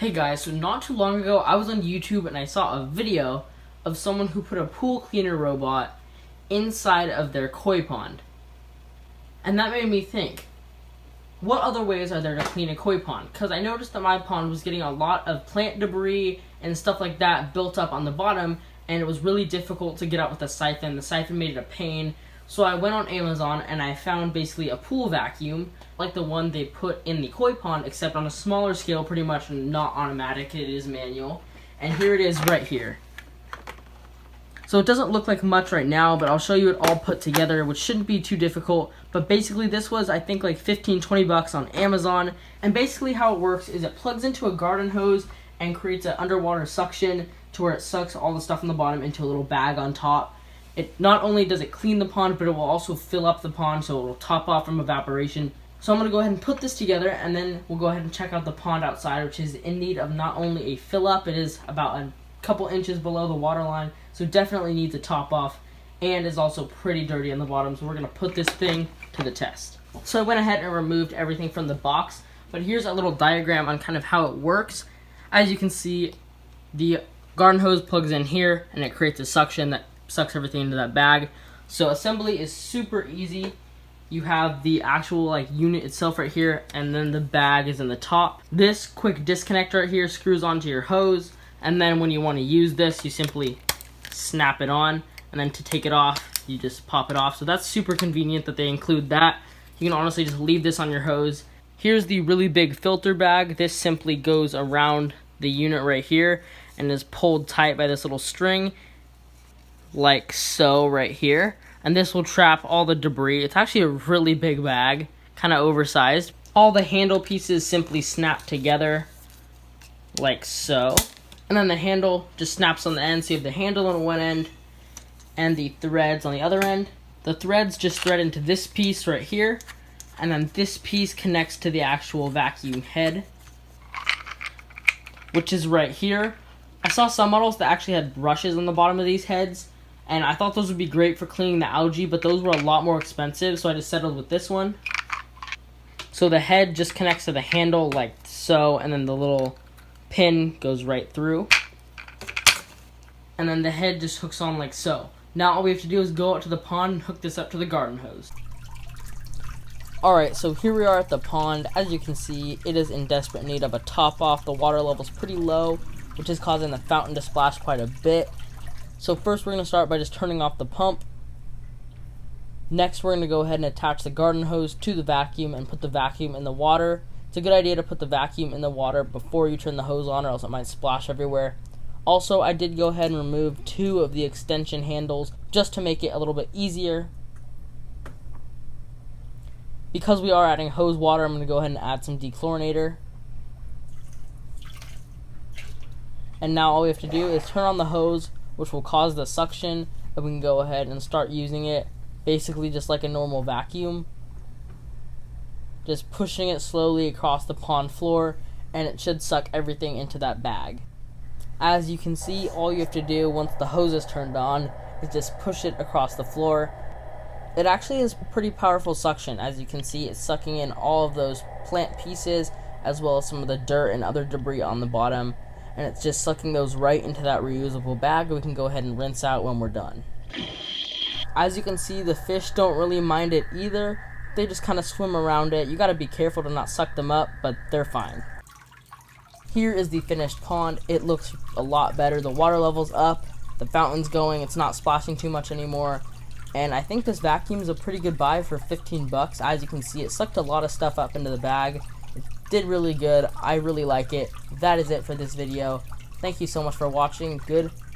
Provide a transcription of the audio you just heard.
Hey guys, so not too long ago I was on YouTube and I saw a video of someone who put a pool cleaner robot inside of their koi pond. And that made me think, what other ways are there to clean a koi pond? Because I noticed that my pond was getting a lot of plant debris and stuff like that built up on the bottom, and it was really difficult to get out with a siphon. The siphon made it a pain. So I went on Amazon and I found basically a pool vacuum, like the one they put in the koi pond, except on a smaller scale, pretty much not automatic, it is manual. And here it is right here. So it doesn't look like much right now, but I'll show you it all put together, which shouldn't be too difficult. But basically this was, I think, like 15-20 bucks on Amazon. And basically how it works is it plugs into a garden hose and creates an underwater suction to where it sucks all the stuff on the bottom into a little bag on top. It not only does it clean the pond, but it will also fill up the pond, so it will top off from evaporation. So I'm going to go ahead and put this together, and then we'll go ahead and check out the pond outside, which is in need of not only a fill up, it is about a couple inches below the water line, so definitely needs a top off, and is also pretty dirty on the bottom, so we're going to put this thing to the test. So I went ahead and removed everything from the box, but here's a little diagram on kind of how it works. As you can see, the garden hose plugs in here, and it creates a suction that sucks everything into that bag. So assembly is super easy. You have the actual unit itself right here, and then the bag is in the top. This quick disconnect right here screws onto your hose, and then when you want to use this, you simply snap it on, and then to take it off, you just pop it off. So that's super convenient that they include that. You can honestly just leave this on your hose. Here's the really big filter bag. This simply goes around the unit right here and is pulled tight by this little string, like so right here, and this will trap all the debris. It's actually a really big bag, kind of oversized. All the handle pieces simply snap together like so, and then the handle just snaps on the end, so you have the handle on one end and the threads on the other end. The threads just thread into this piece right here, and then this piece connects to the actual vacuum head, which is right here. I saw some models that actually had brushes on the bottom of these heads, and I thought those would be great for cleaning the algae, but those were a lot more expensive, so I just settled with this one. So the head just connects to the handle like so, and then the little pin goes right through. And then the head just hooks on like so. Now all we have to do is go out to the pond and hook this up to the garden hose. Alright, so here we are at the pond. As you can see, it is in desperate need of a top off. The water level is pretty low, which is causing the fountain to splash quite a bit. So first we're going to start by just turning off the pump. Next we're going to go ahead and attach the garden hose to the vacuum and put the vacuum in the water. It's a good idea to put the vacuum in the water before you turn the hose on, or else it might splash everywhere. Also, I did go ahead and remove 2 of the extension handles just to make it a little bit easier. Because we are adding hose water, I'm going to go ahead and add some dechlorinator. And now all we have to do is turn on the hose, which will cause the suction, and we can go ahead and start using it basically just like a normal vacuum. Just pushing it slowly across the pond floor, and it should suck everything into that bag. As you can see, all you have to do once the hose is turned on is just push it across the floor. It actually is pretty powerful suction. As you can see, it's sucking in all of those plant pieces as well as some of the dirt and other debris on the bottom, and it's just sucking those right into that reusable bag. We can go ahead and rinse out when we're done. As you can see, the fish don't really mind it either. They just kind of swim around it. You got to be careful to not suck them up, but they're fine. Here is the finished pond. It looks a lot better. The water level's up, the fountain's going, it's not splashing too much anymore, and I think this vacuum is a pretty good buy for 15 bucks. As you can see, it sucked a lot of stuff up into the bag. It did really good. I really like it. That is it for this video. Thank you so much for watching. Goodbye.